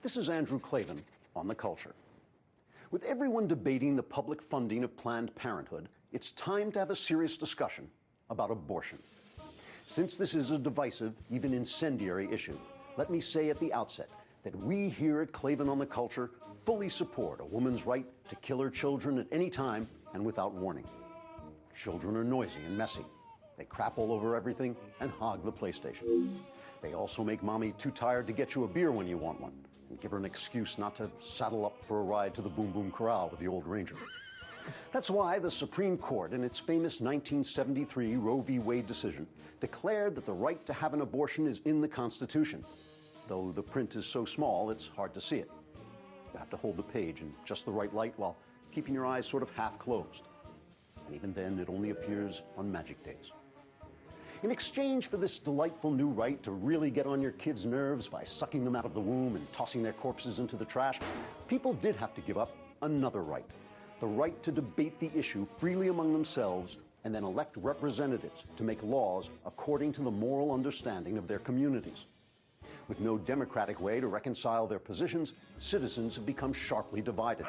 This is Andrew Klavan on The Culture. With everyone debating the public funding of Planned Parenthood, it's time to have a serious discussion about abortion. Since this is a divisive, even incendiary issue, let me say at the outset that we here at Klavan on The Culture fully support a woman's right to kill her children at any time and without warning. Children are noisy and messy. They crap all over everything and hog the PlayStation. They also make mommy too tired to get you a beer when you want one, and give her an excuse not to saddle up for a ride to the Boom Boom Corral with the old Ranger. That's why the Supreme Court, in its famous 1973 Roe v. Wade decision, declared that the right to have an abortion is in the Constitution. Though the print is so small, it's hard to see it. You have to hold the page in just the right light while keeping your eyes sort of half closed. And even then, it only appears on magic days. In exchange for this delightful new right to really get on your kids' nerves by sucking them out of the womb and tossing their corpses into the trash, people did have to give up another right. The right to debate the issue freely among themselves and then elect representatives to make laws according to the moral understanding of their communities. With no democratic way to reconcile their positions, citizens have become sharply divided.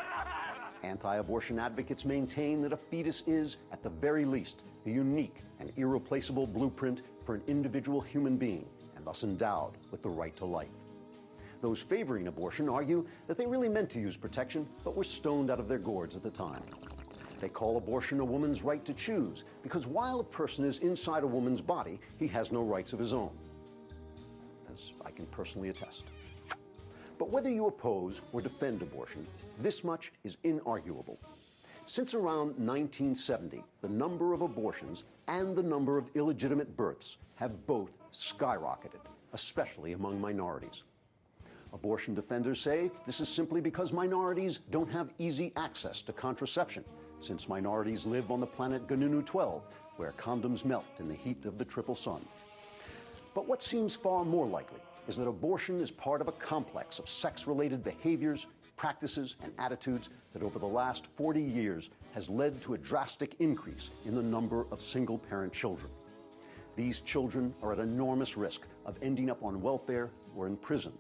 Anti-abortion advocates maintain that a fetus is, at the very least, the unique and irreplaceable blueprint for an individual human being, and thus endowed with the right to life. Those favoring abortion argue that they really meant to use protection, but were stoned out of their gourds at the time. They call abortion a woman's right to choose, because while a person is inside a woman's body, he has no rights of his own, as I can personally attest. But whether you oppose or defend abortion, this much is inarguable. Since around 1970, the number of abortions and the number of illegitimate births have both skyrocketed, especially among minorities. Abortion defenders say this is simply because minorities don't have easy access to contraception, since minorities live on the planet Gununu-12, where condoms melt in the heat of the triple sun. But what seems far more likely is that abortion is part of a complex of sex-related behaviors, practices, and attitudes that over the last 40 years has led to a drastic increase in the number of single-parent children. These children are at enormous risk of ending up on welfare or in prison,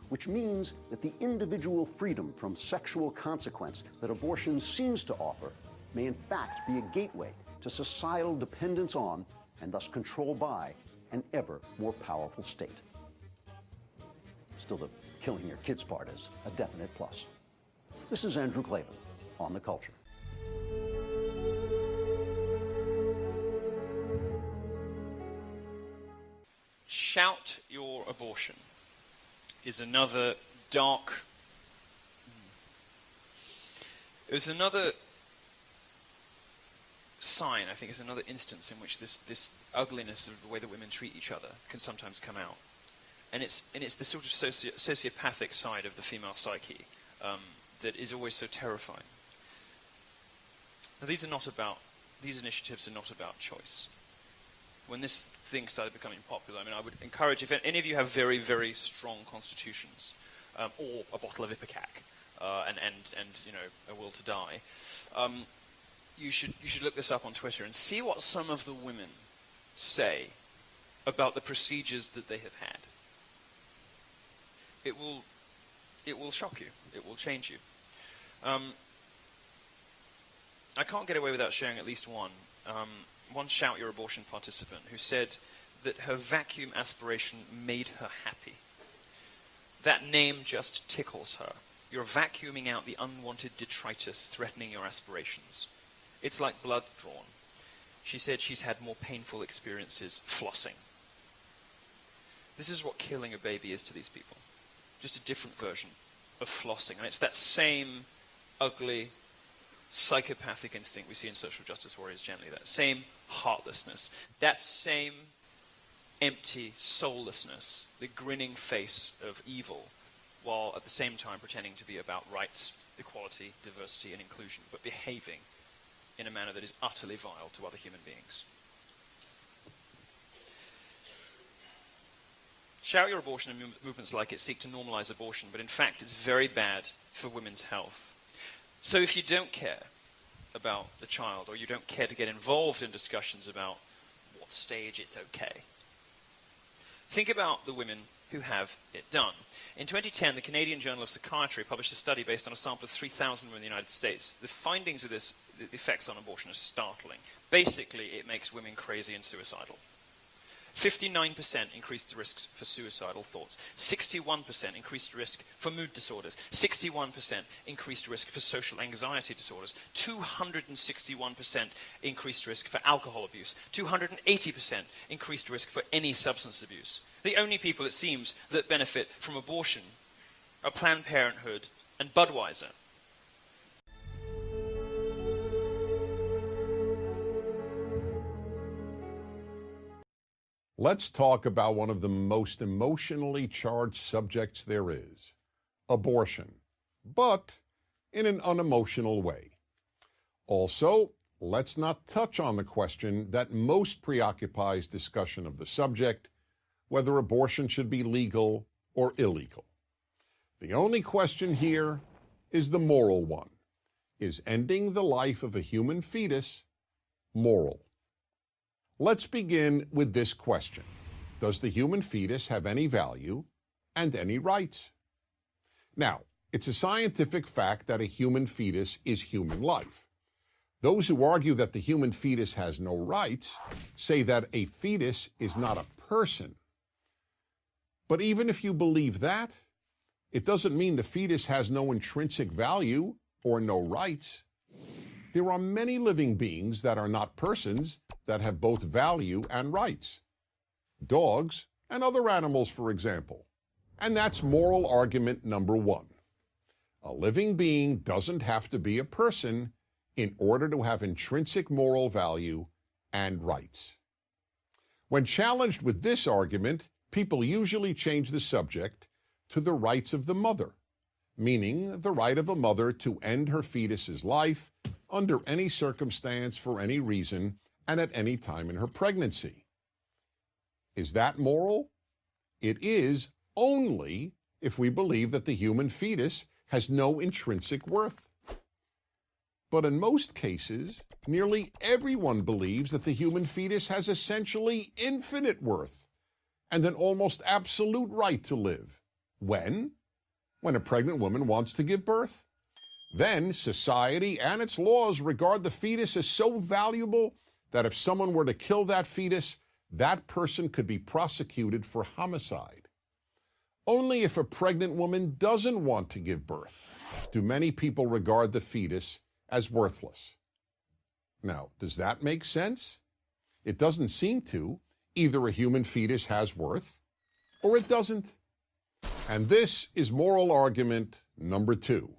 which means that the individual freedom from sexual consequence that abortion seems to offer may in fact be a gateway to societal dependence on, and thus control by, an ever more powerful state. Still, the killing your kids part is a definite plus. This is Andrew Klavan on The Culture. Shout your abortion is another dark... It was another sign, I think, is another instance in which this ugliness of the way that women treat each other can sometimes come out. And it's the sort of sociopathic side of the female psyche that is always so terrifying. Now, these initiatives are not about choice. When this thing started becoming popular, I mean, I would encourage, if any of you have very, very strong constitutions, or a bottle of Ipecac, and you know, a will to die, you should look this up on Twitter and see what some of the women say about the procedures that they have had. It will shock you. It will change you. I can't get away without sharing at least one Shout Your Abortion participant who said that her vacuum aspiration made her happy. That name just tickles her. You're vacuuming out the unwanted detritus threatening your aspirations. It's like blood drawn. She said she's had more painful experiences flossing. This is what killing a baby is to these people. Just a different version of flossing. And it's that same ugly, psychopathic instinct we see in social justice warriors generally. That same heartlessness. That same empty soullessness. The grinning face of evil, while at the same time pretending to be about rights, equality, diversity, and inclusion, but behaving in a manner that is utterly vile to other human beings. Shout Your Abortion and movements like it seek to normalize abortion, but in fact it's very bad for women's health. So if you don't care about the child, or you don't care to get involved in discussions about what stage it's okay, think about the women who have it done. In 2010, the Canadian Journal of Psychiatry published a study based on a sample of 3,000 women in the United States. The findings of this, the effects on abortion, are startling. Basically, it makes women crazy and suicidal. 59% increased the risks for suicidal thoughts. 61% increased risk for mood disorders. 61% increased risk for social anxiety disorders. 261% increased risk for alcohol abuse. 280% increased risk for any substance abuse. The only people, it seems, that benefit from abortion are Planned Parenthood and Budweiser. Let's talk about one of the most emotionally charged subjects there is, abortion, but in an unemotional way. Also, let's not touch on the question that most preoccupies discussion of the subject, whether abortion should be legal or illegal. The only question here is the moral one. Is ending the life of a human fetus moral? Let's begin with this question. Does the human fetus have any value and any rights? Now, it's a scientific fact that a human fetus is human life. Those who argue that the human fetus has no rights say that a fetus is not a person. But even if you believe that, it doesn't mean the fetus has no intrinsic value or no rights. There are many living beings that are not persons that have both value and rights. Dogs and other animals, for example. And that's moral argument number one. A living being doesn't have to be a person in order to have intrinsic moral value and rights. When challenged with this argument, people usually change the subject to the rights of the mother, meaning the right of a mother to end her fetus's life under any circumstance, for any reason, and at any time in her pregnancy. Is that moral? It is only if we believe that the human fetus has no intrinsic worth. But in most cases, nearly everyone believes that the human fetus has essentially infinite worth and an almost absolute right to live. When? When a pregnant woman wants to give birth. Then society and its laws regard the fetus as so valuable that if someone were to kill that fetus, that person could be prosecuted for homicide. Only if a pregnant woman doesn't want to give birth do many people regard the fetus as worthless. Now, does that make sense? It doesn't seem to. Either a human fetus has worth or it doesn't. And this is moral argument number two.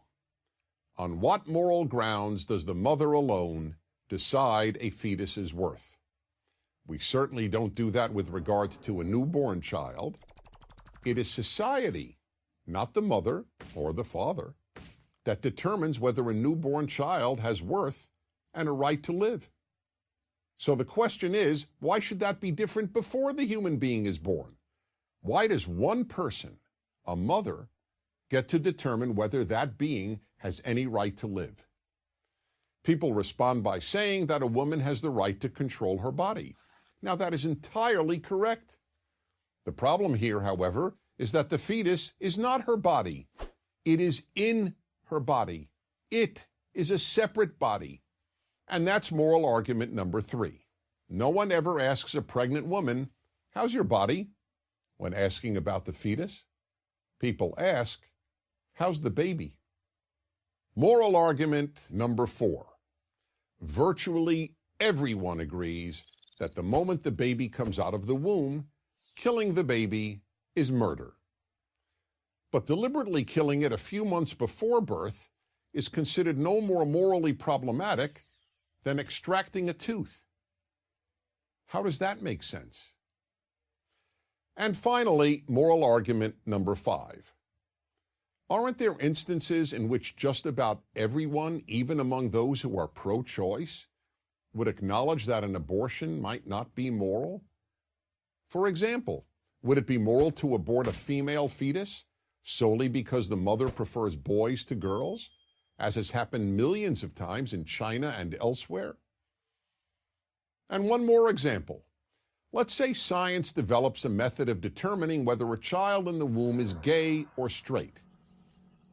On what moral grounds does the mother alone decide a fetus's worth? We certainly don't do that with regard to a newborn child. It is society, not the mother or the father, that determines whether a newborn child has worth and a right to live. So the question is, why should that be different before the human being is born? Why does one person, a mother, get to determine whether that being has any right to live? People respond by saying that a woman has the right to control her body. Now, that is entirely correct. The problem here, however, is that the fetus is not her body. It is in her body. It is a separate body. And that's moral argument number three. No one ever asks a pregnant woman, "How's your body?" when asking about the fetus. People ask, "How's the baby?" Moral argument number four. Virtually everyone agrees that the moment the baby comes out of the womb, killing the baby is murder. But deliberately killing it a few months before birth is considered no more morally problematic than extracting a tooth. How does that make sense? And finally, moral argument number five. Aren't there instances in which just about everyone, even among those who are pro-choice, would acknowledge that an abortion might not be moral? For example, would it be moral to abort a female fetus solely because the mother prefers boys to girls, as has happened millions of times in China and elsewhere? And one more example. Let's say science develops a method of determining whether a child in the womb is gay or straight.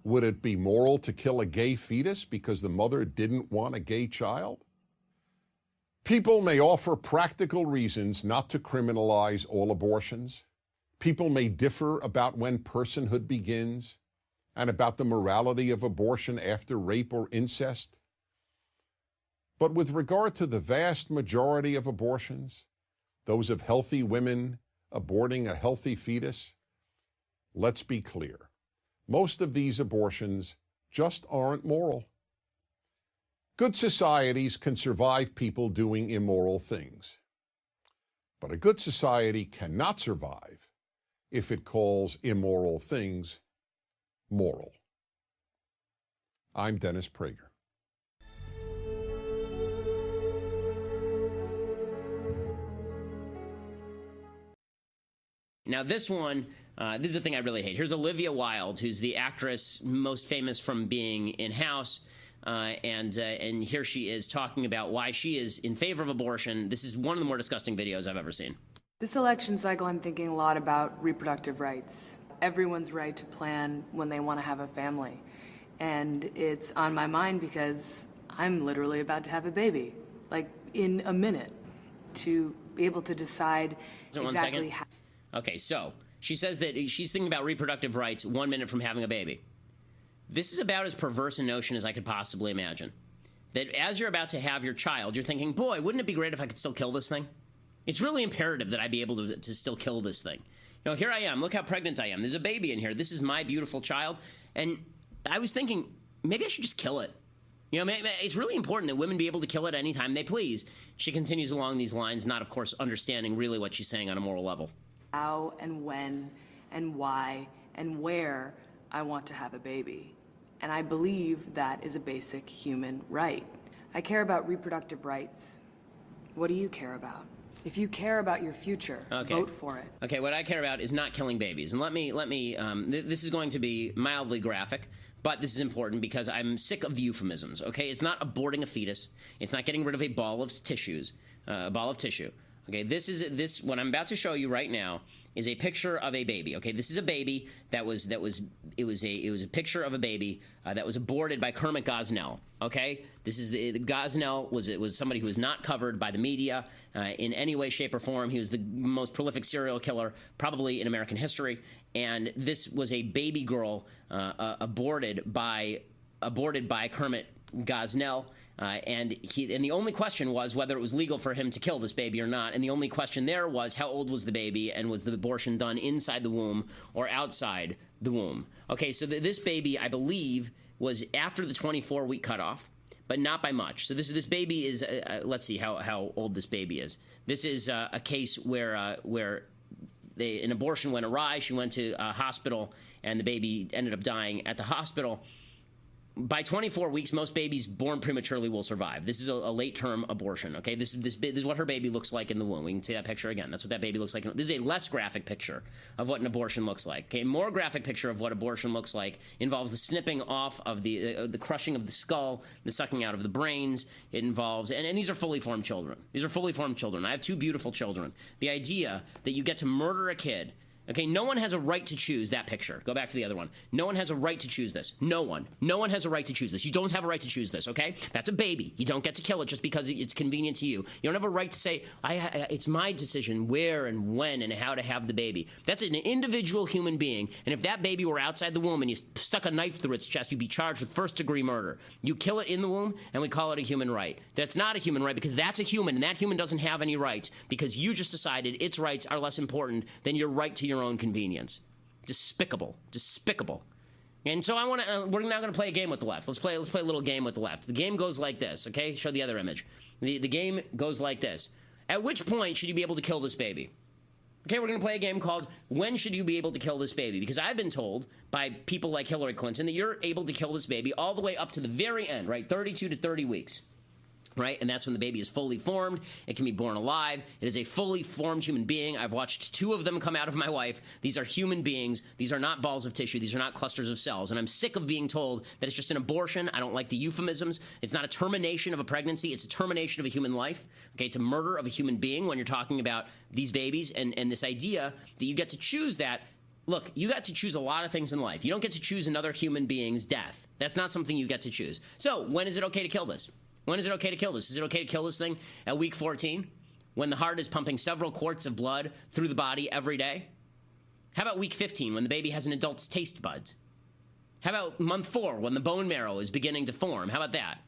Would it be moral to kill a gay fetus because the mother didn't want a gay child? People may offer practical reasons not to criminalize all abortions. People may differ about when personhood begins and about the morality of abortion after rape or incest. But with regard to the vast majority of abortions, those of healthy women aborting a healthy fetus, let's be clear. Most of these abortions just aren't moral. Good societies can survive people doing immoral things. But a good society cannot survive if it calls immoral things moral. I'm Dennis Prager. Now this one, this is the thing I really hate. Here's Olivia Wilde, who's the actress most famous from being in House. And here she is talking about why she is in favor of abortion. This is one of the more disgusting videos I've ever seen. This election cycle, I'm thinking a lot about reproductive rights. Everyone's right to plan when they want to have a family. And it's on my mind because I'm literally about to have a baby, like in a minute, to be able to decide exactly how. Okay, so she says that she's thinking about reproductive rights 1 minute from having a baby. This is about as perverse a notion as I could possibly imagine. That as you're about to have your child, you're thinking, boy, wouldn't it be great if I could still kill this thing? It's really imperative that I be able to still kill this thing. You know, here I am. Look how pregnant I am. There's a baby in here. This is my beautiful child. And I was thinking, maybe I should just kill it. You know, it's really important that women be able to kill it anytime they please. She continues along these lines, not, of course, understanding really what she's saying on a moral level. How and when and why and where I want to have a baby. And I believe that is a basic human right. I care about reproductive rights. What do you care about? If you care about your future, vote for it. Okay, what I care about is not killing babies. And let me, this is going to be mildly graphic, but this is important because I'm sick of the euphemisms, okay? It's not aborting a fetus. It's not getting rid of a ball of tissues, a ball of tissue. Okay, what I'm about to show you right now is a picture of a baby. Okay, this is a baby it was a picture of a baby that was aborted by Kermit Gosnell. Okay, this is the Gosnell was somebody who was not covered by the media in any way, shape, or form. He was the most prolific serial killer probably in American history, and this was a baby girl aborted by Kermit Gosnell. And the only question was whether it was legal for him to kill this baby or not. And the only question there was how old was the baby and was the abortion done inside the womb or outside the womb. Okay, so this baby, I believe, was after the 24-week cutoff, but not by much. So this baby is, let's see how old this baby is. This is a case where an abortion went awry. She went to a hospital, and the baby ended up dying at the hospital. By 24 weeks, most babies born prematurely will survive. This is a late-term abortion, okay? This is what her baby looks like in the womb. We can see that picture again. That's what that baby looks like. This is a less graphic picture of what an abortion looks like, okay? A more graphic picture of what abortion looks like involves the snipping off of the crushing of the skull, the sucking out of the brains. It involves, and these are fully formed children. These are fully formed children. I have two beautiful children. The idea that you get to murder a kid. Okay, no one has a right to choose that picture. Go back to the other one. No one has a right to choose this. No one. No one has a right to choose this. You don't have a right to choose this, okay? That's a baby. You don't get to kill it just because it's convenient to you. You don't have a right to say, it's my decision where and when and how to have the baby. That's an individual human being, and if that baby were outside the womb and you stuck a knife through its chest, you'd be charged with first-degree murder. You kill it in the womb, and we call it a human right. That's not a human right because that's a human, and that human doesn't have any rights because you just decided its rights are less important than your right to your own convenience. Despicable. Despicable. And so we're now going to play a game with the left. Let's play a little game with the left. The game goes like this, okay? Show the other image. The game goes like this. At which point should you be able to kill this baby? Okay, we're going to play a game called When Should You Be Able to Kill This Baby? Because I've been told by people like Hillary Clinton that you're able to kill this baby all the way up to the very end, right? 32 to 30 weeks. right? And that's when the baby is fully formed. It can be born alive. It is a fully formed human being. I've watched 2 of them come out of my wife. These are human beings. These are not balls of tissue. These are not clusters of cells. And I'm sick of being told that it's just an abortion. I don't like the euphemisms. It's not a termination of a pregnancy. It's a termination of a human life. Okay, it's a murder of a human being when you're talking about these babies. And this idea that you get to choose that. Look, you got to choose a lot of things in life. You don't get to choose another human being's death. That's not something you get to choose. So when is it okay to kill this? When is it okay to kill this? Is it okay to kill this thing at week 14 when the heart is pumping several quarts of blood through the body every day? How about week 15 when the baby has an adult's taste buds? How about month 4 when the bone marrow is beginning to form? How about that?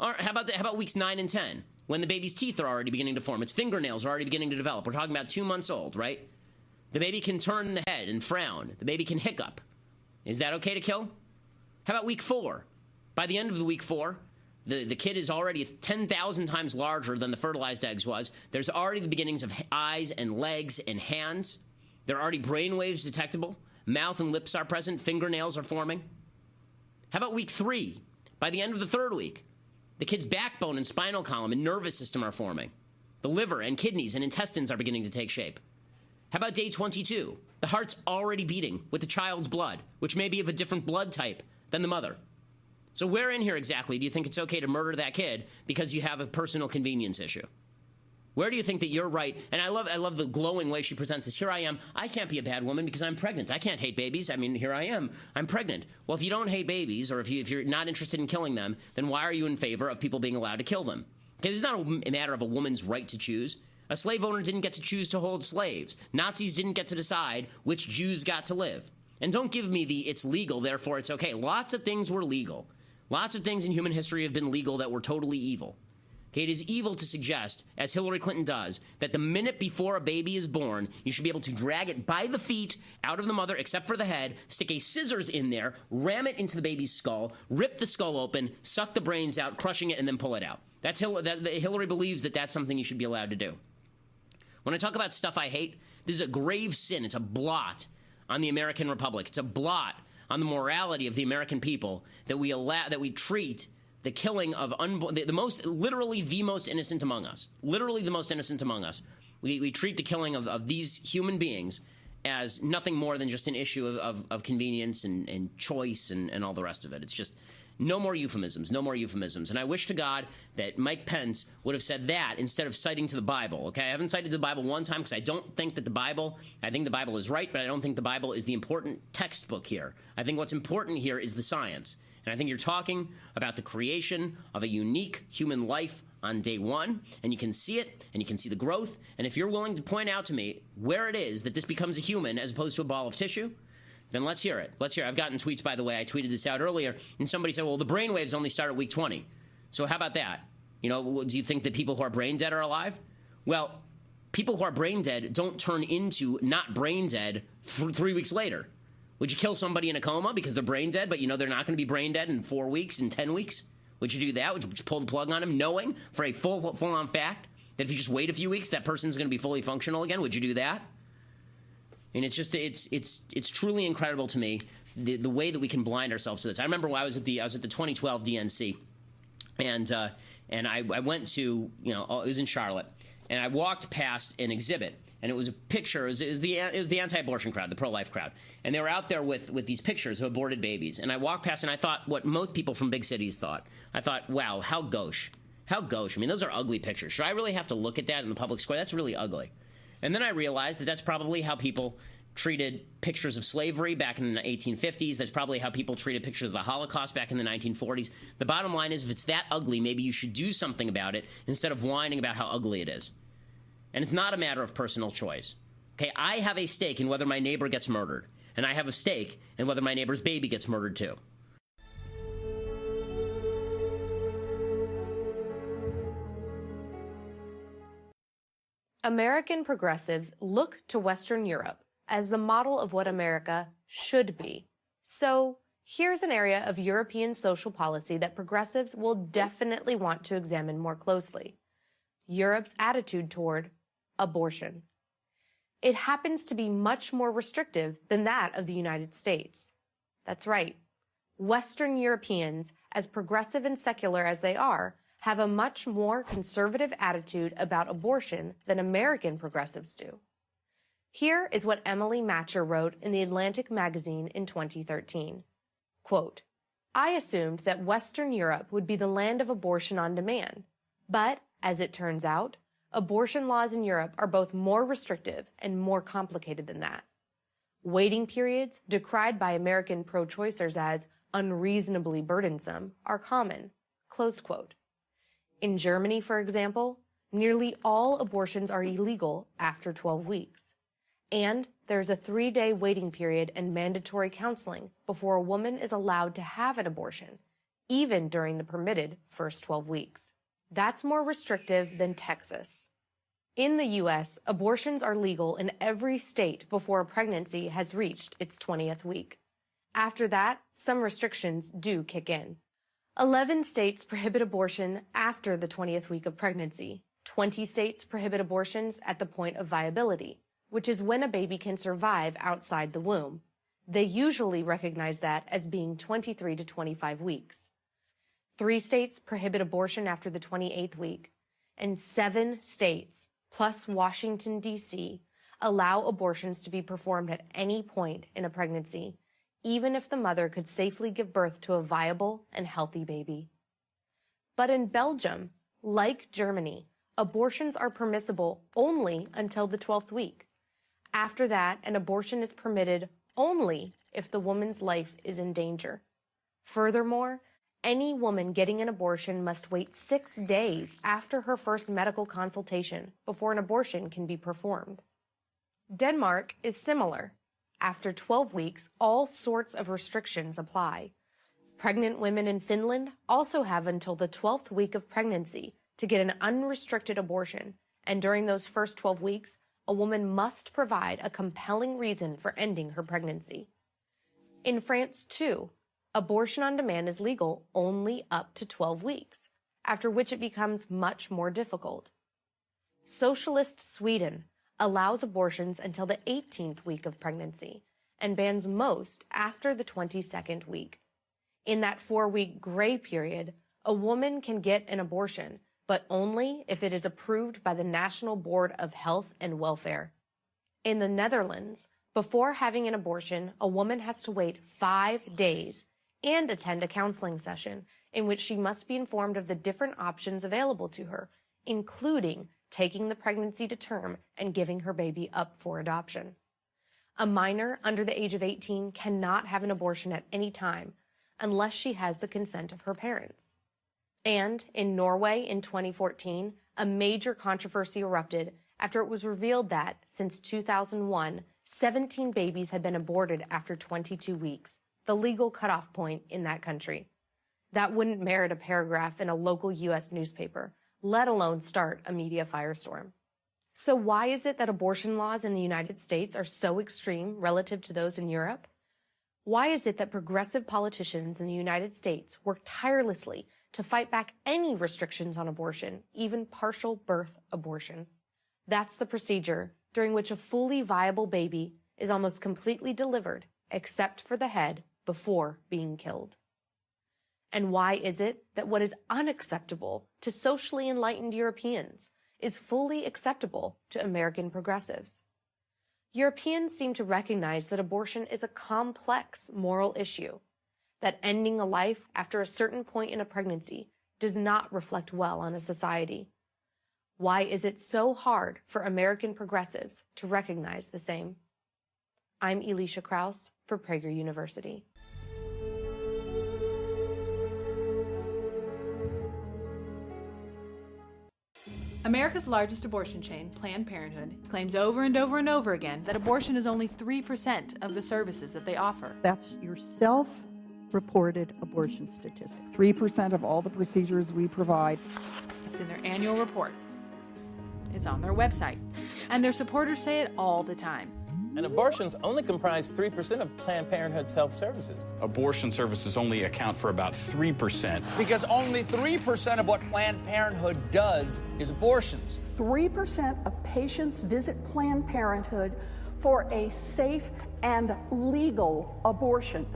Or how about weeks 9 and 10 when the baby's teeth are already beginning to form? Its fingernails are already beginning to develop. We're talking about 2 months old, right? The baby can turn the head and frown. The baby can hiccup. Is that okay to kill? How about week 4? By the end of the week 4, the kid is already 10,000 times larger than the fertilized eggs was. There's already the beginnings of eyes and legs and hands. There are already brain waves detectable. Mouth and lips are present. Fingernails are forming. How about week 3? By the end of the 3rd week, the kid's backbone and spinal column and nervous system are forming. The liver and kidneys and intestines are beginning to take shape. How about day 22? The heart's already beating with the child's blood, which may be of a different blood type than the mother. So where in here exactly do you think it's okay to murder that kid because you have a personal convenience issue? Where do you think that you're right? And I love the glowing way she presents this. Here I am. I can't be a bad woman because I'm pregnant. I can't hate babies. I mean, here I am. I'm pregnant. Well, if you don't hate babies, or if you're not interested in killing them, then why are you in favor of people being allowed to kill them? Because it's not a matter of a woman's right to choose. A slave owner didn't get to choose to hold slaves. Nazis didn't get to decide which Jews got to live. And don't give me the it's legal, therefore it's okay. Lots of things were legal. Lots of things in human history have been legal that were totally evil. Okay, it is evil to suggest, as Hillary Clinton does, that the minute before a baby is born, you should be able to drag it by the feet out of the mother, except for the head, stick a scissors in there, ram it into the baby's skull, rip the skull open, suck the brains out, crushing it, and then pull it out. Hillary believes that that's something you should be allowed to do. When I talk about stuff I hate, this is a grave sin. It's a blot on the American Republic. It's a blot on the morality of the American people that we treat the killing of literally the most innocent among us. Literally the most innocent among us. We treat the killing of these human beings as nothing more than just an issue of convenience and choice and all the rest of it. It's just no more euphemisms, no more euphemisms. And I wish to God that Mike Pence would have said that instead of citing to the Bible, okay? I haven't cited the Bible one time because I don't think that I think the Bible is right, but I don't think the Bible is the important textbook here. I think what's important here is the science. And I think you're talking about the creation of a unique human life on day 1, and you can see it, and you can see the growth. And if you're willing to point out to me where it is that this becomes a human as opposed to a ball of tissue, then let's hear it. Let's hear it. I've gotten tweets, by the way. I tweeted this out earlier, and somebody said, well, the brainwaves only start at week 20. So how about that? You know, do you think that people who are brain dead are alive? Well, people who are brain dead don't turn into not brain dead 3 weeks later. Would you kill somebody in a coma because they're brain dead, but you know they're not going to be brain dead in 4 weeks, in 10 weeks? Would you do that? Would you pull the plug on them, knowing for a full-on fact that if you just wait a few weeks, that person's going to be fully functional again? Would you do that? And it's just it's truly incredible to me the way that we can blind ourselves to this. I remember when I was at the 2012 DNC, and I went to, you know, it was in Charlotte, and I walked past an exhibit, and it was a picture. It was the anti-abortion crowd, the pro-life crowd, and they were out there with these pictures of aborted babies. And I walked past, and I thought what most people from big cities thought. I thought, wow, how gauche, how gauche. I mean, those are ugly pictures. Should I really have to look at that in the public square? That's really ugly. And then I realized that that's probably how people treated pictures of slavery back in the 1850s. That's probably how people treated pictures of the Holocaust back in the 1940s. The bottom line is, if it's that ugly, maybe you should do something about it instead of whining about how ugly it is. And it's not a matter of personal choice. Okay, I have a stake in whether my neighbor gets murdered, and I have a stake in whether my neighbor's baby gets murdered too. American progressives look to Western Europe as the model of what America should be. So here's an area of European social policy that progressives will definitely want to examine more closely: Europe's attitude toward abortion. It happens to be much more restrictive than that of the United States. That's right. Western Europeans, as progressive and secular as they are, have a much more conservative attitude about abortion than American progressives do. Here is what Emily Matcher wrote in the Atlantic magazine in 2013. Quote, "I assumed that Western Europe would be the land of abortion on demand, but, as it turns out, abortion laws in Europe are both more restrictive and more complicated than that. Waiting periods, decried by American pro-choicers as unreasonably burdensome, are common." Close quote. In Germany, for example, nearly all abortions are illegal after 12 weeks. And there's a 3-day waiting period and mandatory counseling before a woman is allowed to have an abortion, even during the permitted first 12 weeks. That's more restrictive than Texas. In the U.S., abortions are legal in every state before a pregnancy has reached its 20th week. After that, some restrictions do kick in. 11 states prohibit abortion after the 20th week of pregnancy. 20 states prohibit abortions at the point of viability, which is when a baby can survive outside the womb. They usually recognize that as being 23 to 25 weeks. 3 states prohibit abortion after the 28th week, and 7 states, plus Washington, D.C., allow abortions to be performed at any point in a pregnancy, even if the mother could safely give birth to a viable and healthy baby. But in Belgium, like Germany, abortions are permissible only until the 12th week. After that, an abortion is permitted only if the woman's life is in danger. Furthermore, any woman getting an abortion must wait 6 days after her first medical consultation before an abortion can be performed. Denmark is similar. After 12 weeks, all sorts of restrictions apply. Pregnant women in Finland also have until the 12th week of pregnancy to get an unrestricted abortion, and during those first 12 weeks, a woman must provide a compelling reason for ending her pregnancy. In France, too, abortion on demand is legal only up to 12 weeks, after which it becomes much more difficult. Socialist Sweden allows abortions until the 18th week of pregnancy and bans most after the 22nd week. In that 4-week gray period, a woman can get an abortion, but only if it is approved by the National Board of Health and Welfare. In the Netherlands, before having an abortion, a woman has to wait 5 days and attend a counseling session in which she must be informed of the different options available to her, including taking the pregnancy to term and giving her baby up for adoption. A minor under the age of 18 cannot have an abortion at any time unless she has the consent of her parents. And in Norway in 2014, a major controversy erupted after it was revealed that, since 2001, 17 babies had been aborted after 22 weeks, the legal cutoff point in that country. That wouldn't merit a paragraph in a local U.S. newspaper, let alone start a media firestorm. So why is it that abortion laws in the United States are so extreme relative to those in Europe? Why is it that progressive politicians in the United States work tirelessly to fight back any restrictions on abortion, even partial birth abortion? That's the procedure during which a fully viable baby is almost completely delivered, except for the head, before being killed. And why is it that what is unacceptable to socially enlightened Europeans is fully acceptable to American progressives? Europeans seem to recognize that abortion is a complex moral issue, that ending a life after a certain point in a pregnancy does not reflect well on a society. Why is it so hard for American progressives to recognize the same? I'm Elisha Krauss for Prager University. America's largest abortion chain, Planned Parenthood, claims over and over and over again that abortion is only 3% of the services that they offer. That's your self-reported abortion statistic. 3% of all the procedures we provide. It's in their annual report. It's on their website. And their supporters say it all the time. And abortions only comprise 3% of Planned Parenthood's health services. Abortion services only account for about 3%. Because only 3% of what Planned Parenthood does is abortions. 3% of patients visit Planned Parenthood for a safe and legal abortion.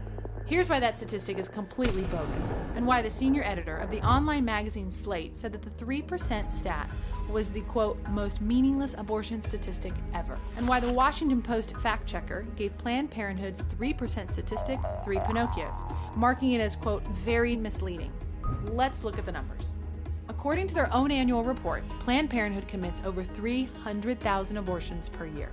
Here's why that statistic is completely bogus, and why the senior editor of the online magazine Slate said that the 3% stat was the, quote, most meaningless abortion statistic ever, and why the Washington Post fact checker gave Planned Parenthood's 3% statistic 3 Pinocchios, marking it as, quote, very misleading. Let's look at the numbers. According to their own annual report, Planned Parenthood commits over 300,000 abortions per year.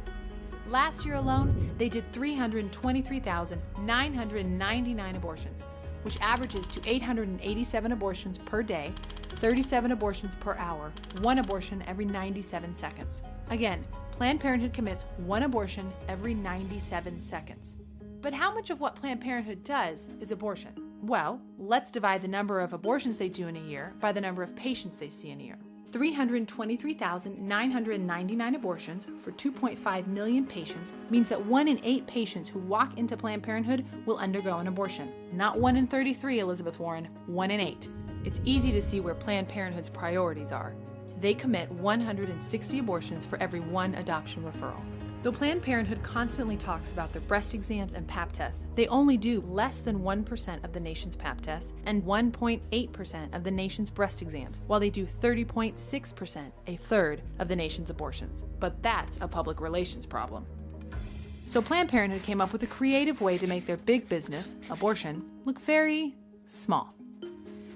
Last year alone, they did 323,999 abortions, which averages to 887 abortions per day, 37 abortions per hour, 1 abortion every 97 seconds. Again, Planned Parenthood commits 1 abortion every 97 seconds. But how much of what Planned Parenthood does is abortion? Well, let's divide the number of abortions they do in a year by the number of patients they see in a year. 323,999 abortions for 2.5 million patients means that 1 in 8 patients who walk into Planned Parenthood will undergo an abortion. Not 1 in 33, Elizabeth Warren, 1 in 8. It's easy to see where Planned Parenthood's priorities are. They commit 160 abortions for every 1 adoption referral. Though Planned Parenthood constantly talks about their breast exams and Pap tests, they only do less than 1% of the nation's Pap tests and 1.8% of the nation's breast exams, while they do 30.6%, a third of the nation's abortions. But that's a public relations problem. So Planned Parenthood came up with a creative way to make their big business, abortion, look very small.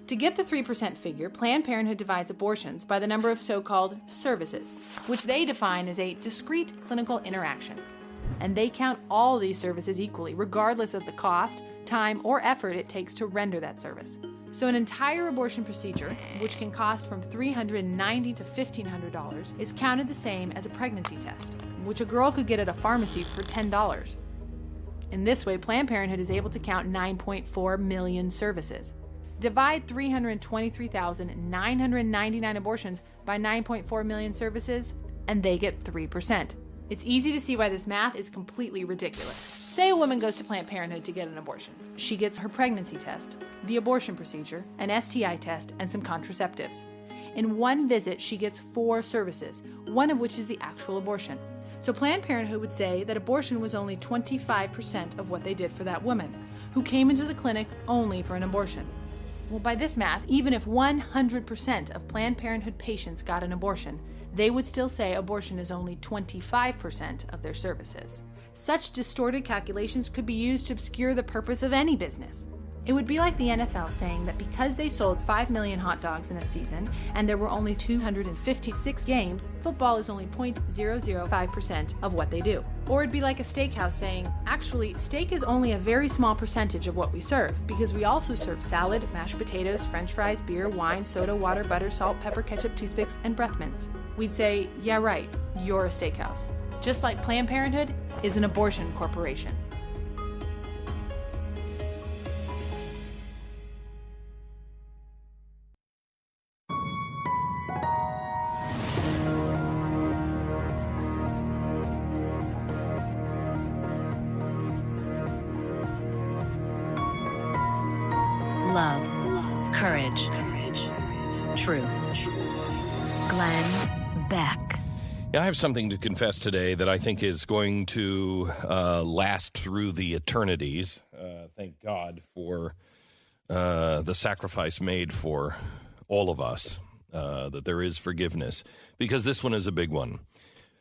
To get the 3% figure, Planned Parenthood divides abortions by the number of so-called services, which they define as a discrete clinical interaction. And they count all these services equally, regardless of the cost, time, or effort it takes to render that service. So an entire abortion procedure, which can cost from $390 to $1,500, is counted the same as a pregnancy test, which a girl could get at a pharmacy for $10. In this way, Planned Parenthood is able to count 9.4 million services. Divide 323,999 abortions by 9.4 million services, and they get 3%. It's easy to see why this math is completely ridiculous. Say a woman goes to Planned Parenthood to get an abortion. She gets her pregnancy test, the abortion procedure, an STI test, and some contraceptives. In one visit, she gets 4 services, one of which is the actual abortion. So Planned Parenthood would say that abortion was only 25% of what they did for that woman, who came into the clinic only for an abortion. Well, by this math, even if 100% of Planned Parenthood patients got an abortion, they would still say abortion is only 25% of their services. Such distorted calculations could be used to obscure the purpose of any business. It would be like the NFL saying that because they sold 5 million hot dogs in a season and there were only 256 games, football is only 0.005% of what they do. Or it'd be like a steakhouse saying, actually, steak is only a very small percentage of what we serve because we also serve salad, mashed potatoes, french fries, beer, wine, soda, water, butter, salt, pepper, ketchup, toothpicks, and breath mints. We'd say, yeah, right, you're a steakhouse. Just like Planned Parenthood is an abortion corporation. Love, courage, truth. Glenn Beck. Yeah, I have something to confess today that I think is going to last through the eternities. Thank God for the sacrifice made for all of us, that there is forgiveness, because this one is a big one.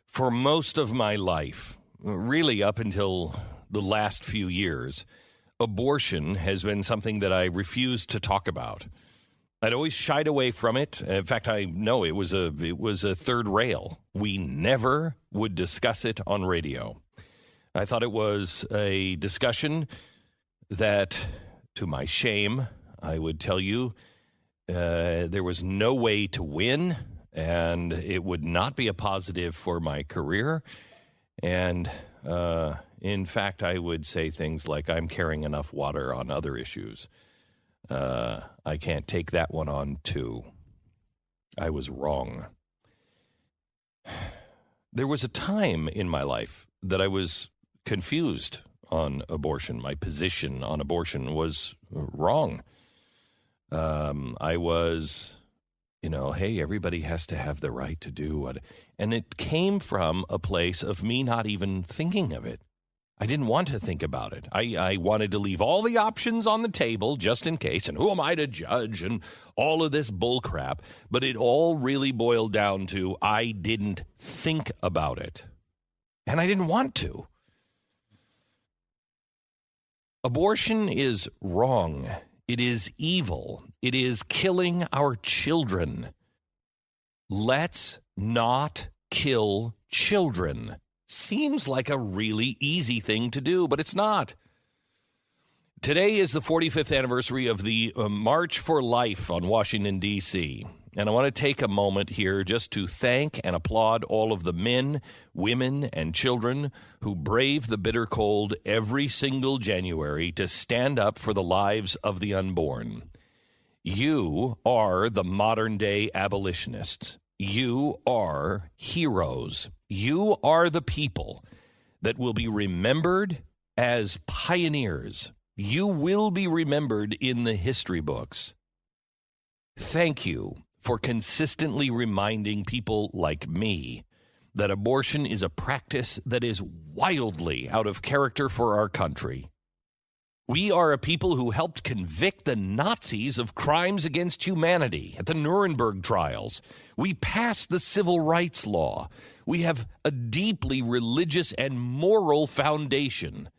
For most of my life, really up until the last few years, abortion has been something that I refused to talk about. I'd always shied away from it. In fact, I know it was a third rail. We never would discuss it on radio. I thought it was a discussion that, to my shame, I would tell you, there was no way to win, and it would not be a positive for my career. And in fact, I would say things like, I'm carrying enough water on other issues. I can't take that one on, too. I was wrong. There was a time in my life that I was confused on abortion. My position on abortion was wrong. I was, hey, everybody has to have the right to do what. And it came from a place of me not even thinking of it. I didn't want to think about it. I wanted to leave all the options on the table just in case, and who am I to judge, and all of this bull crap. But it all really boiled down to I didn't think about it, and I didn't want to. Abortion is wrong. It is evil. It is killing our children. Let's not kill children. Seems like a really easy thing to do, but it's not. Today is the 45th anniversary of the March for Life on Washington, D.C., and I want to take a moment here just to thank and applaud all of the men, women, and children who brave the bitter cold every single January to stand up for the lives of the unborn. You are the modern-day abolitionists. You are heroes. You are the people that will be remembered as pioneers. You will be remembered in the history books. Thank you for consistently reminding people like me that abortion is a practice that is wildly out of character for our country. We are a people who helped convict the Nazis of crimes against humanity at the Nuremberg trials. We passed the civil rights law. We have a deeply religious and moral foundation.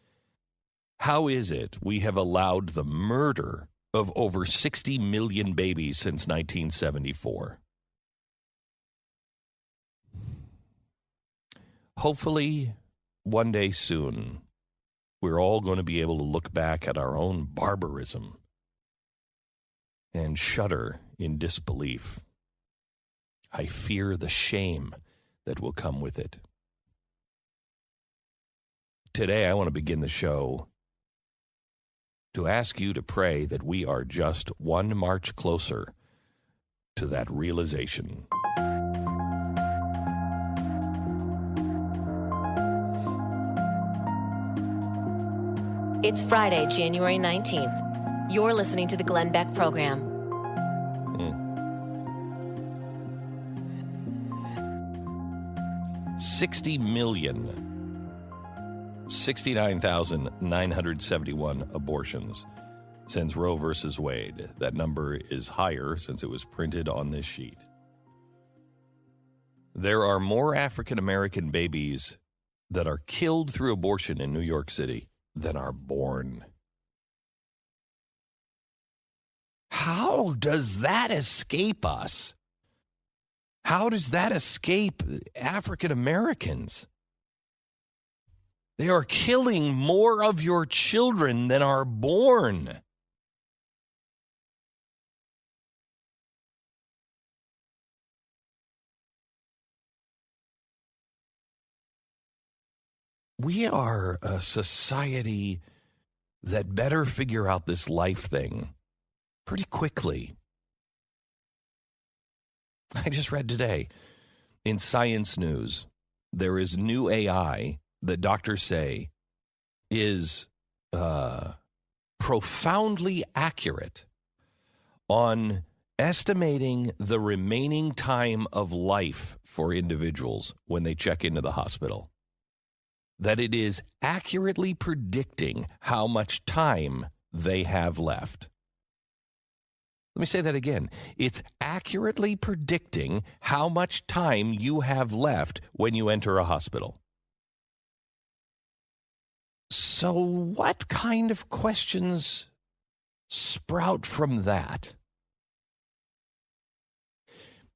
How is it we have allowed the murder of over 60 million babies since 1974? Hopefully, one day soon, we're all going to be able to look back at our own barbarism and shudder in disbelief. I fear the shame that will come with it. Today, I want to begin the show to ask you to pray that we are just one march closer to that realization. It's Friday, January 19th. You're listening to the Glenn Beck Program. 60 million, 69,971 abortions since Roe versus Wade. That number is higher since it was printed on this sheet. There are more African American babies that are killed through abortion in New York City than are born. How does that escape us? How does that escape African Americans? They are killing more of your children than are born. We are a society that better figure out this life thing pretty quickly. I just read today in Science News, there is new AI that doctors say is profoundly accurate on estimating the remaining time of life for individuals when they check into the hospital. That it is accurately predicting how much time they have left. Let me say that again. It's accurately predicting how much time you have left when you enter a hospital. So what kind of questions sprout from that?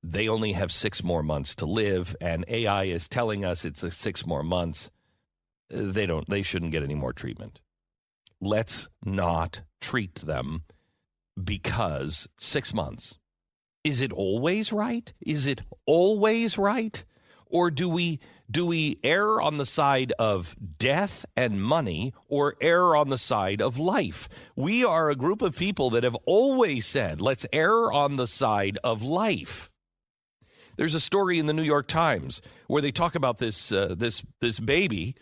They only have 6 more months to live, and AI is telling us it's 6 more months. They shouldn't get any more treatment. Let's not treat them because 6 months. Is it always right? Is it always right? Or do we err on the side of death and money or err on the side of life? We are a group of people that have always said, let's err on the side of life. There's a story in the New York Times where they talk about this baby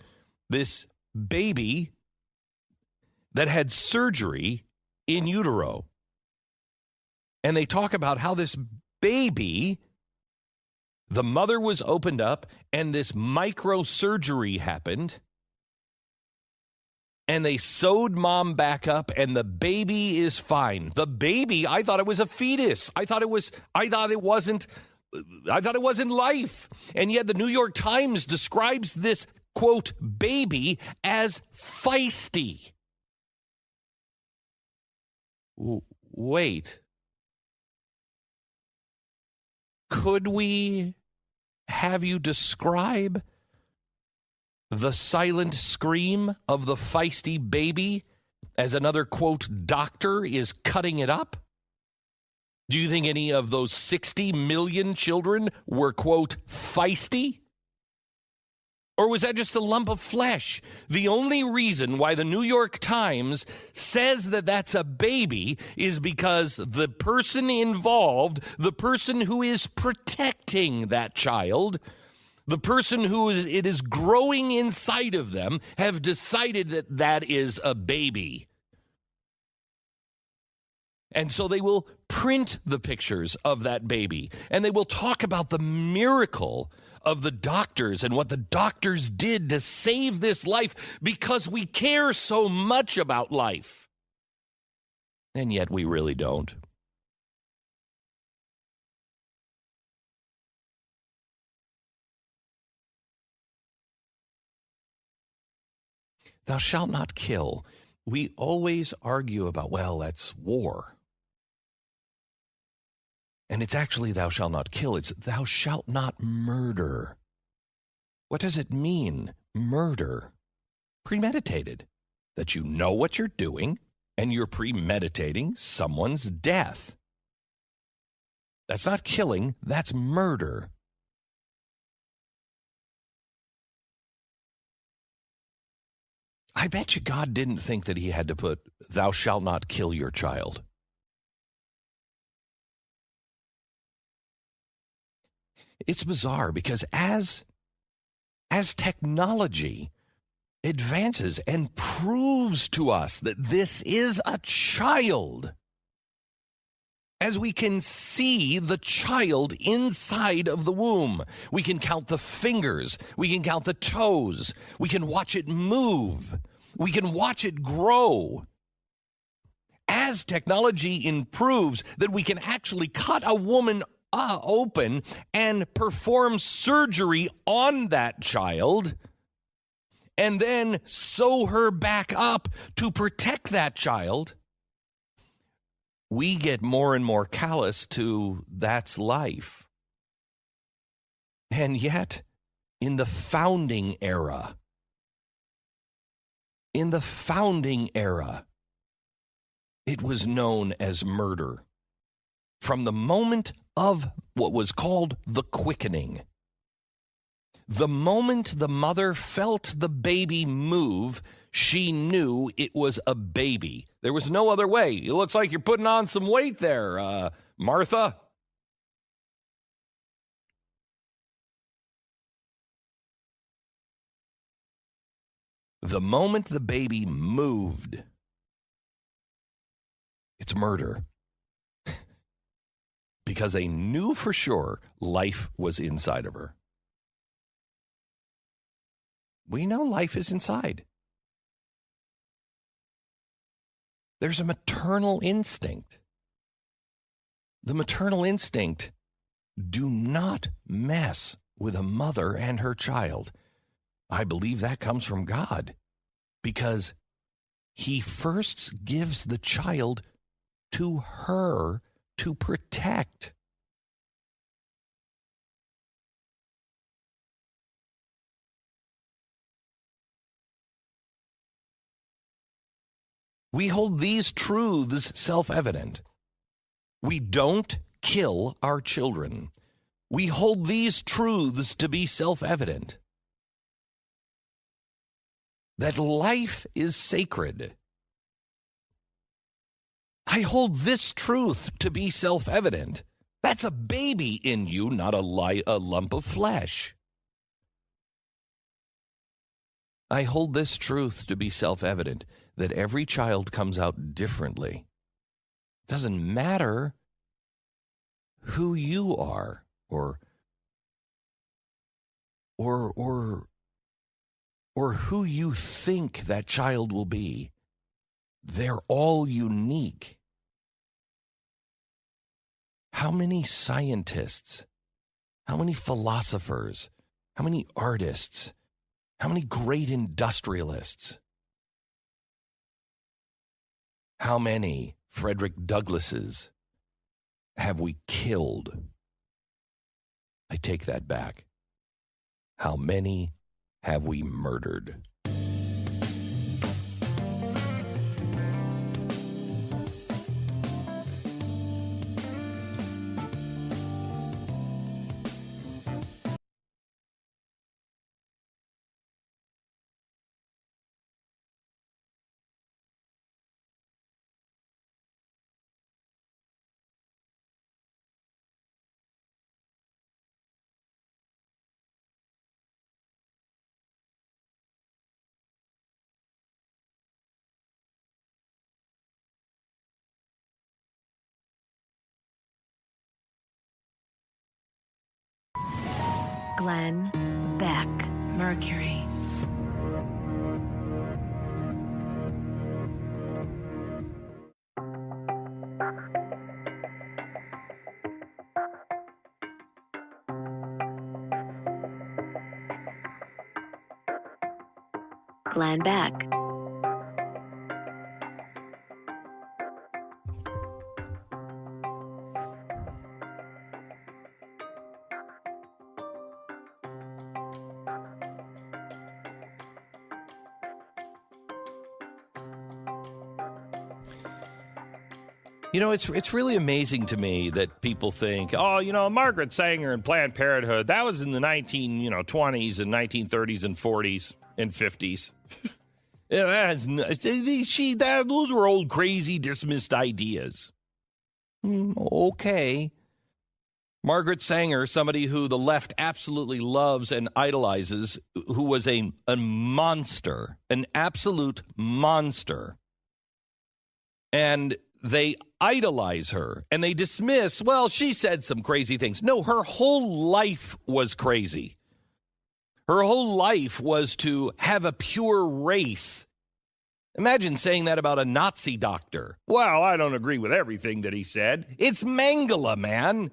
that had surgery in utero. And they talk about how this baby, the mother was opened up and this microsurgery happened. and they sewed mom back up, and the baby is fine. The baby, I thought it was a fetus. I thought it wasn't life. And yet the New York Times describes this, quote, baby as feisty. Wait. Could we have you describe the silent scream of the feisty baby as another, quote, doctor is cutting it up? Do you think any of those 60 million children were, quote, feisty? Or was that just a lump of flesh? The only reason why the New York Times says that that's a baby is because the person involved, the person who is protecting that child, the person it is growing inside of them, have decided that that is a baby. And so they will print the pictures of that baby, and they will talk about the miracle of the doctors and what the doctors did to save this life because we care so much about life. And yet we really don't. Thou shalt not kill. We always argue about, well, that's war. And it's actually thou shalt not kill. It's thou shalt not murder. What does it mean, murder? Premeditated. That you know what you're doing and you're premeditating someone's death. That's not killing, that's murder. I bet you God didn't think that he had to put, thou shalt not kill your child. It's bizarre because as technology advances and proves to us that this is a child, as we can see the child inside of the womb, we can count the fingers, we can count the toes, we can watch it move, we can watch it grow. As technology improves, that we can actually cut a woman open and perform surgery on that child and then sew her back up to protect that child, we get more and more callous to that's life. And yet, in the founding era, it was known as murder. From the moment of what was called the quickening. The moment the mother felt the baby move, she knew it was a baby. There was no other way. It looks like you're putting on some weight there, Martha. The moment the baby moved, it's murder. Because they knew for sure life was inside of her. We know life is inside. There's a maternal instinct. The maternal instinct, do not mess with a mother and her child. I believe that comes from God because he first gives the child to her to protect. We hold these truths self-evident. We don't kill our children. We hold these truths to be self-evident. That life is sacred. I hold this truth to be self-evident. That's a baby in you, not a lump of flesh. I hold this truth to be self-evident, that every child comes out differently. It doesn't matter who you are or or who you think that child will be. They're all unique. How many scientists, how many philosophers, how many artists, how many great industrialists, how many Frederick Douglasses have we killed? I take that back. How many have we murdered? Glenn Beck, Mercury. Glenn Beck. You know, it's really amazing to me that people think, oh, you know, Margaret Sanger and Planned Parenthood, that was in the 1920s and 1930s and 40s and 50s. Those were old, crazy, dismissed ideas. Okay. Margaret Sanger, somebody who the left absolutely loves and idolizes, who was a monster, an absolute monster. And they idolize her and they dismiss, well, she said some crazy things. No, her whole life was crazy. Her whole life was to have a pure race. Imagine saying that about a Nazi doctor. Well, I don't agree with everything that he said. It's Mengele, man.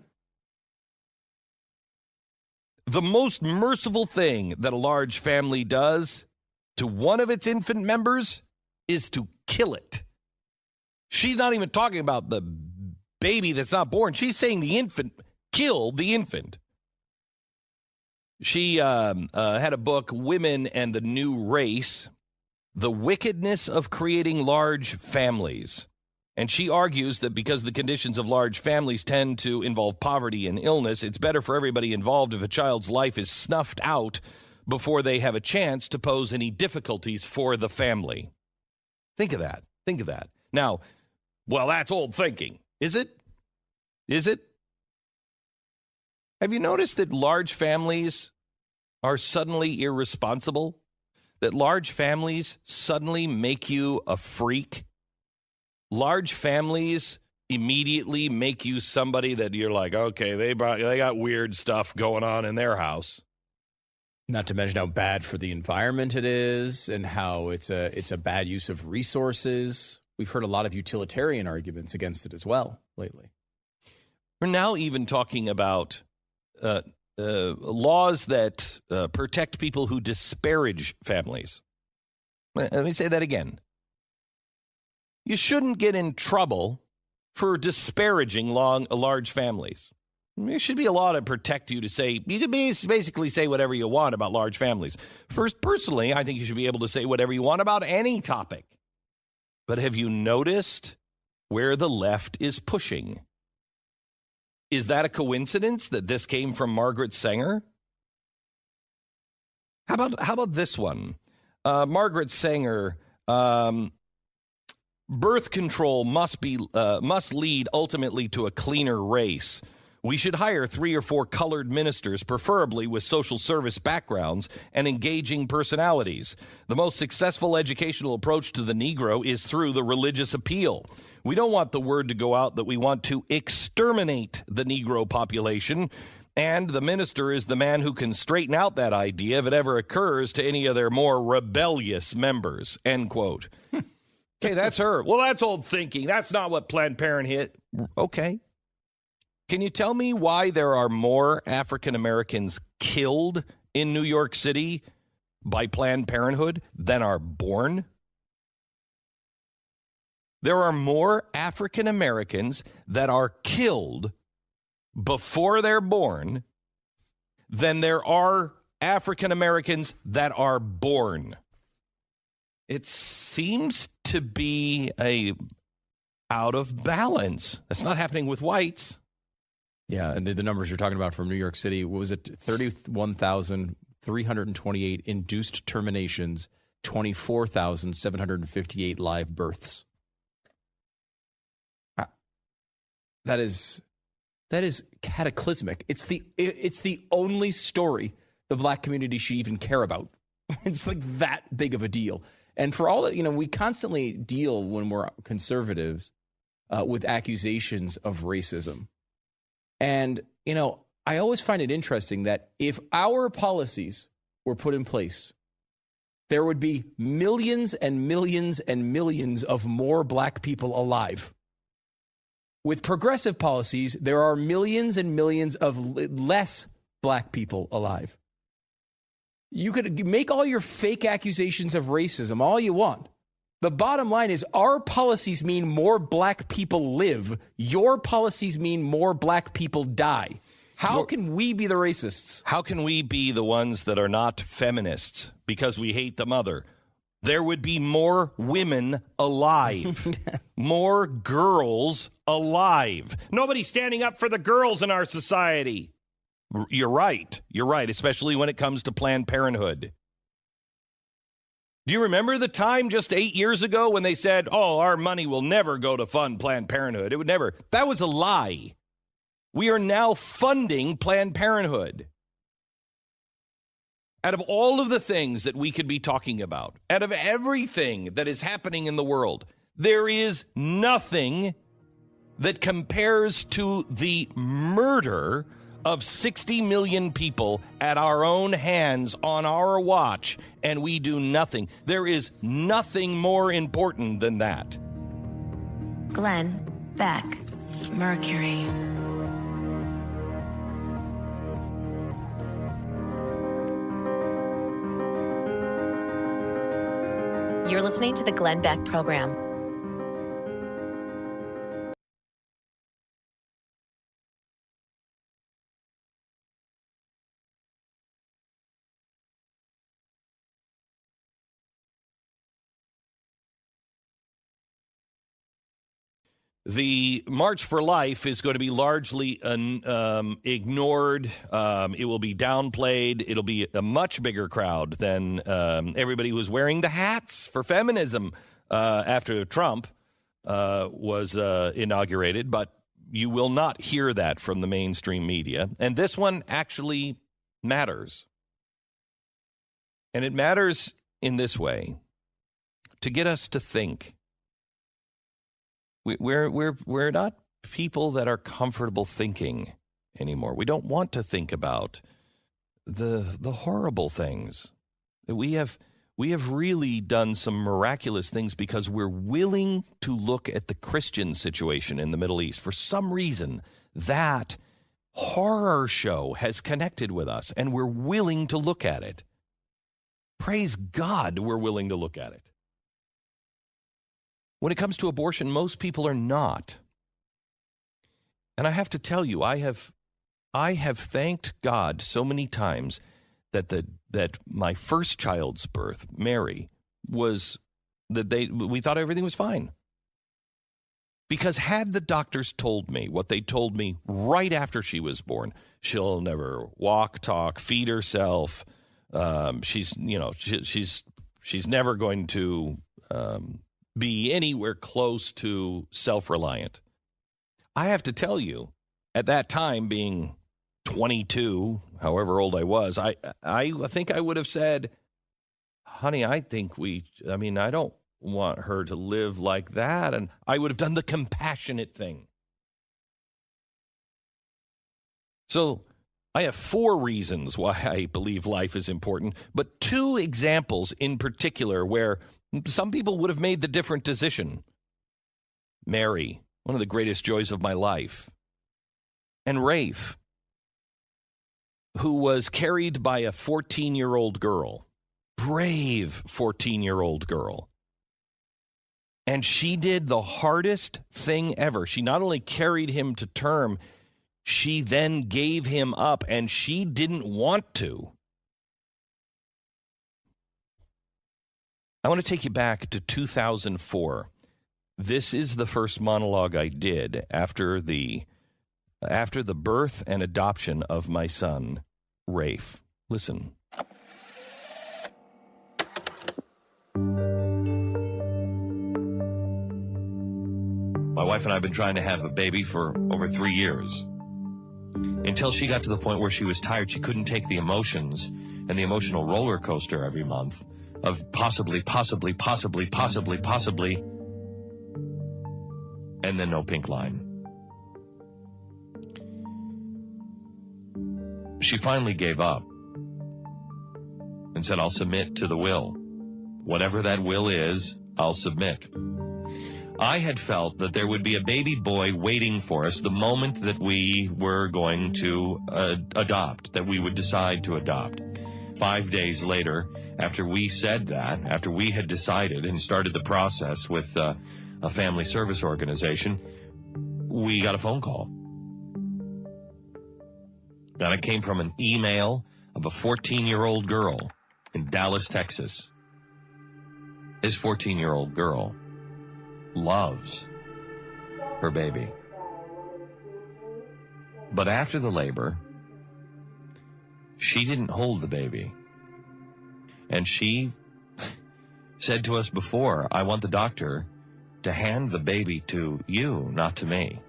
The most merciful thing that a large family does to one of its infant members is to kill it. She's not even talking about the baby that's not born. She's saying the infant, kill the infant. She had a book, Women and the New Race, The Wickedness of Creating Large Families. And she argues that because the conditions of large families tend to involve poverty and illness, it's better for everybody involved if a child's life is snuffed out before they have a chance to pose any difficulties for the family. Think of that. Think of that. Now, well, that's old thinking. Is it? Is it? Have you noticed that large families are suddenly irresponsible? That large families suddenly make you a freak? Large families immediately make you somebody that you're like, okay, they got weird stuff going on in their house. Not to mention how bad for the environment it is and how it's a bad use of resources. We've heard a lot of utilitarian arguments against it as well lately. We're now even talking about laws that protect people who disparage families. Let me say that again. You shouldn't get in trouble for disparaging large families. There should be a law to protect you to say, you can basically say whatever you want about large families. First, personally, I think you should be able to say whatever you want about any topic. But have you noticed where the left is pushing? Is that a coincidence that this came from Margaret Sanger? How about this one? Margaret Sanger, birth control must lead ultimately to a cleaner race. We should hire 3 or 4 colored ministers, preferably with social service backgrounds and engaging personalities. The most successful educational approach to the Negro is through the religious appeal. We don't want the word to go out that we want to exterminate the Negro population. And the minister is the man who can straighten out that idea if it ever occurs to any of their more rebellious members, end quote. Okay, that's her. Well, that's old thinking. That's not what Planned Parenthood. Okay. Can you tell me why there are more African Americans killed in New York City by Planned Parenthood than are born? There are more African Americans that are killed before they're born than there are African Americans that are born. It seems to be out of balance. That's not happening with whites. Yeah, and the numbers you're talking about from New York City, what was it? 31,328 induced terminations, 24,758 live births. That is cataclysmic. It's the only story the black community should even care about. It's like that big of a deal. And for all that, we constantly deal when we're conservatives with accusations of racism. And, I always find it interesting that if our policies were put in place, there would be millions and millions and millions of more black people alive. With progressive policies, there are millions and millions of less black people alive. You could make all your fake accusations of racism all you want. The bottom line is our policies mean more black people live. Your policies mean more black people die. How can we be the racists? How can we be the ones that are not feminists because we hate the mother? There would be more women alive, more girls alive. Nobody's standing up for the girls in our society. You're right, especially when it comes to Planned Parenthood. Do you remember the time just 8 years ago when they said, our money will never go to fund Planned Parenthood? It would never. That was a lie. We are now funding Planned Parenthood. Out of all of the things that we could be talking about, out of everything that is happening in the world, there is nothing that compares to the murder of 60 million people at our own hands on our watch, and we do nothing. There is nothing more important than that. Glenn Beck, Mercury. You're listening to the Glenn Beck Program. The March for Life is going to be largely ignored. It will be downplayed. It'll be a much bigger crowd than everybody who was wearing the hats for feminism after Trump was inaugurated. But you will not hear that from the mainstream media. And this one actually matters. And it matters in this way, to get us to think. We're not people that are comfortable thinking anymore. We don't want to think about the horrible things. We have really done some miraculous things because we're willing to look at the Christian situation in the Middle East. For some reason, that horror show has connected with us, and we're willing to look at it. Praise God, we're willing to look at it. When it comes to abortion, most people are not. And I have to tell you, I have thanked God so many times that my first child's birth, Mary, was we thought everything was fine. Because had the doctors told me what they told me right after she was born, she'll never walk, talk, feed herself. She's never going to be anywhere close to self-reliant. I have to tell you, at that time, being 22, however old I was, I think I would have said, honey, I don't want her to live like that. And I would have done the compassionate thing. So I have 4 reasons why I believe life is important, but 2 examples in particular where some people would have made the different decision. Mary, one of the greatest joys of my life, and Rafe, who was carried by a 14-year-old girl, brave 14-year-old girl. And she did the hardest thing ever. She not only carried him to term, she then gave him up, and she didn't want to. I want to take you back to 2004. This is the first monologue I did after the birth and adoption of my son, Rafe. Listen. My wife and I have been trying to have a baby for over 3 years. Until she got to the point where she was tired, she couldn't take the emotions and the emotional roller coaster every month of possibly, and then no pink line. She finally gave up and said, I'll submit to the will. Whatever that will is, I'll submit. I had felt that there would be a baby boy waiting for us the moment that we were going to adopt, that we would decide to adopt. 5 days later, after we said that, after we had decided and started the process with a family service organization, we got a phone call. And it came from an email of a 14-year-old girl in Dallas, Texas. This 14-year-old girl loves her baby. But after the labor, she didn't hold the baby. And she said to us before, I want the doctor to hand the baby to you, not to me.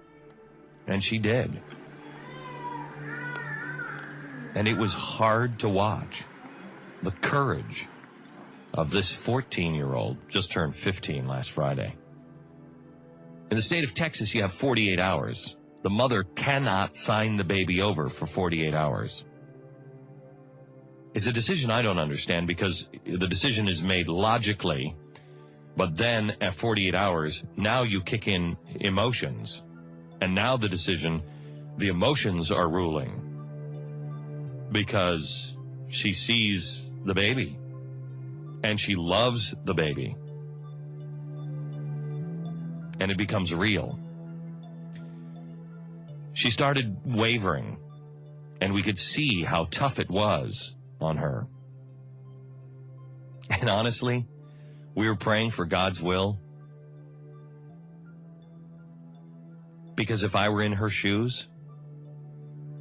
And she did. And it was hard to watch. The courage of this 14-year-old, just turned 15 last Friday. In the state of Texas, you have 48 hours. The mother cannot sign the baby over for 48 hours. It's a decision I don't understand because the decision is made logically, but then at 48 hours, now you kick in emotions. And now the emotions are ruling because she sees the baby and she loves the baby. And it becomes real. She started wavering, and we could see how tough it was on her. And honestly, we were praying for God's will. Because if I were in her shoes,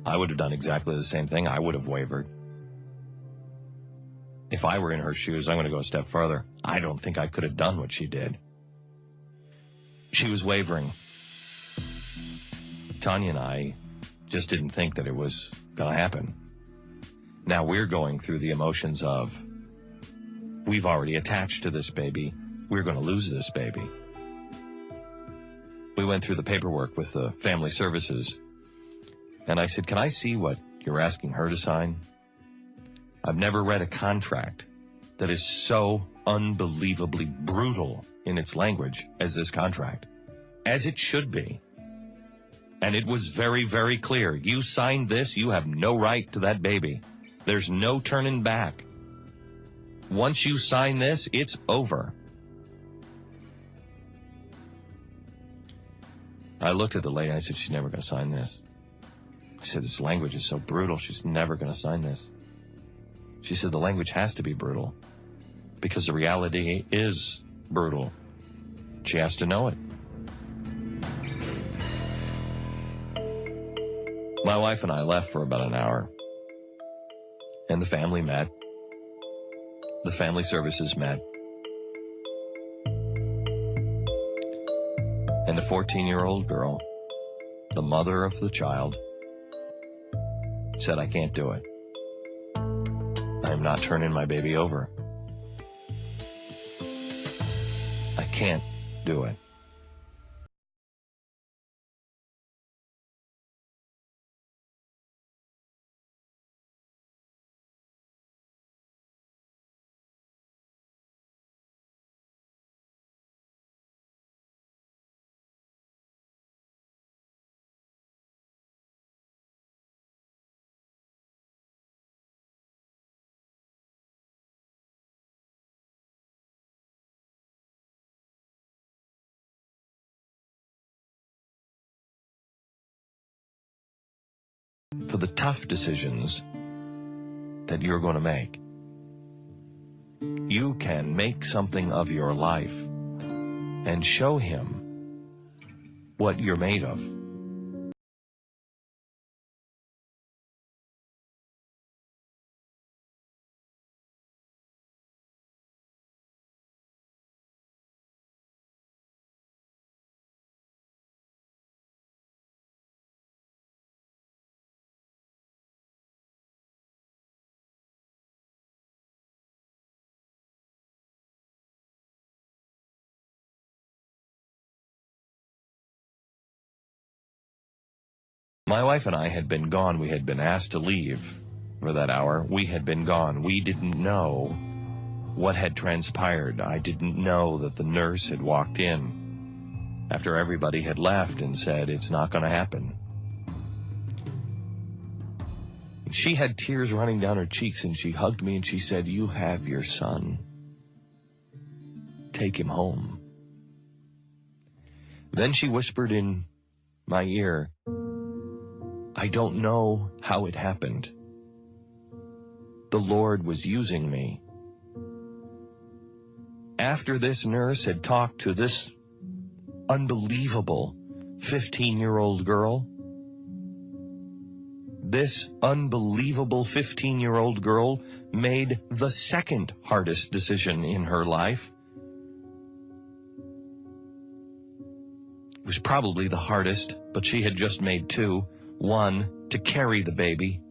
I would have done exactly the same thing. I would have wavered. If I were in her shoes, I'm going to go a step further. I don't think I could have done what she did. She was wavering. Tanya and I just didn't think that it was going to happen. Now we're going through the emotions of, we've already attached to this baby. We're going to lose this baby. We went through the paperwork with the family services. And I said, can I see what you're asking her to sign? I've never read a contract that is so unbelievably brutal in its language as this contract, as it should be. And it was very, very clear. You signed this, you have no right to that baby. There's no turning back. Once you sign this, it's over. I looked at the lady and I said, she's never going to sign this. I said, this language is so brutal, she's never going to sign this. She said, the language has to be brutal because the reality is brutal. She has to know it. My wife and I left for about an hour, and the family met. The family services met. And the 14-year-old girl, the mother of the child, said, I can't do it. I'm not turning my baby over. I can't do it. for the tough decisions that you're going to make. You can make something of your life and show him what you're made of. My wife and I had been gone. We had been asked to leave for that hour. We had been gone. We didn't know what had transpired. I didn't know that the nurse had walked in after everybody had left and said, "It's not going to happen." She had tears running down her cheeks, and she hugged me and she said, "You have your son. Take him home." Then she whispered in my ear, "I don't know how it happened. The Lord was using me." After this nurse had talked to this unbelievable 15-year-old girl, this unbelievable 15-year-old girl made the second hardest decision in her life. It was probably the hardest, but she had just made two. One, to carry the baby,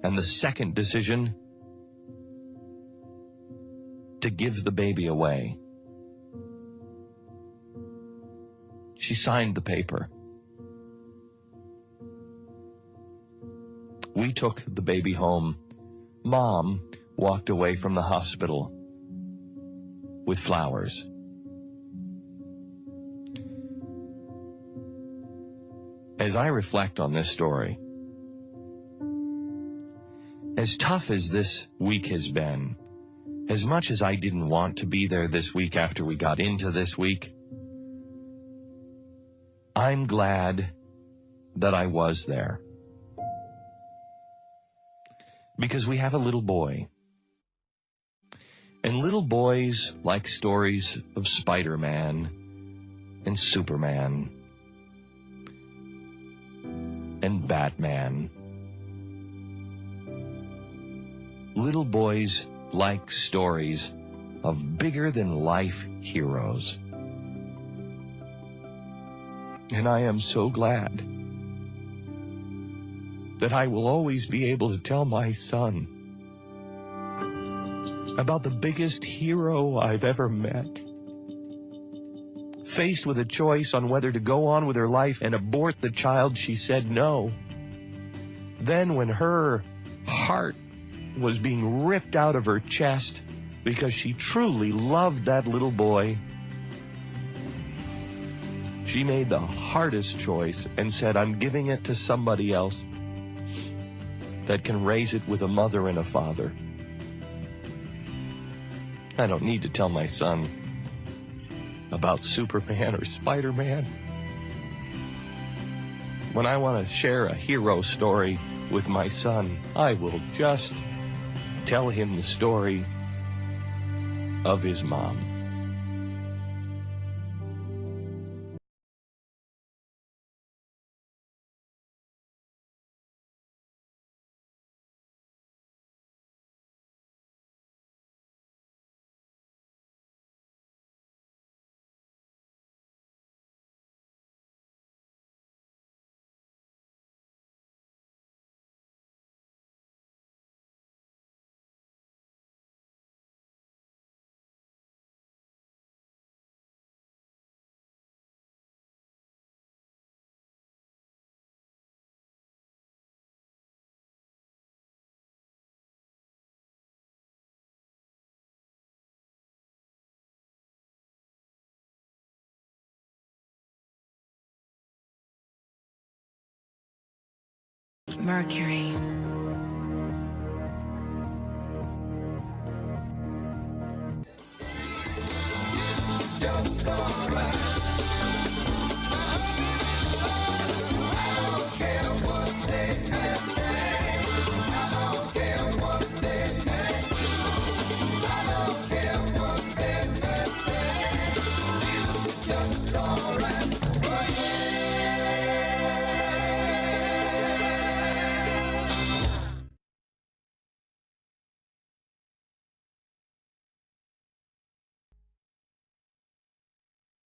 and the second decision, to give the baby away. She signed the paper. We took the baby home. Mom walked away from the hospital with flowers. As I reflect on this story, as tough as this week has been, as much as I didn't want to be there this week after we got into this week, I'm glad that I was there. Because we have a little boy. And little boys like stories of Spider-Man and Superman and Batman. Little boys like stories of bigger-than-life heroes. And I am so glad that I will always be able to tell my son about the biggest hero I've ever met. Faced with a choice on whether to go on with her life and abort the child, she said no. Then when her heart was being ripped out of her chest because she truly loved that little boy, she made the hardest choice and said, "I'm giving it to somebody else that can raise it with a mother and a father." I don't need to tell my son about Superman or Spider-Man. When I want to share a hero story with my son, I will just tell him the story of his mom. Mercury.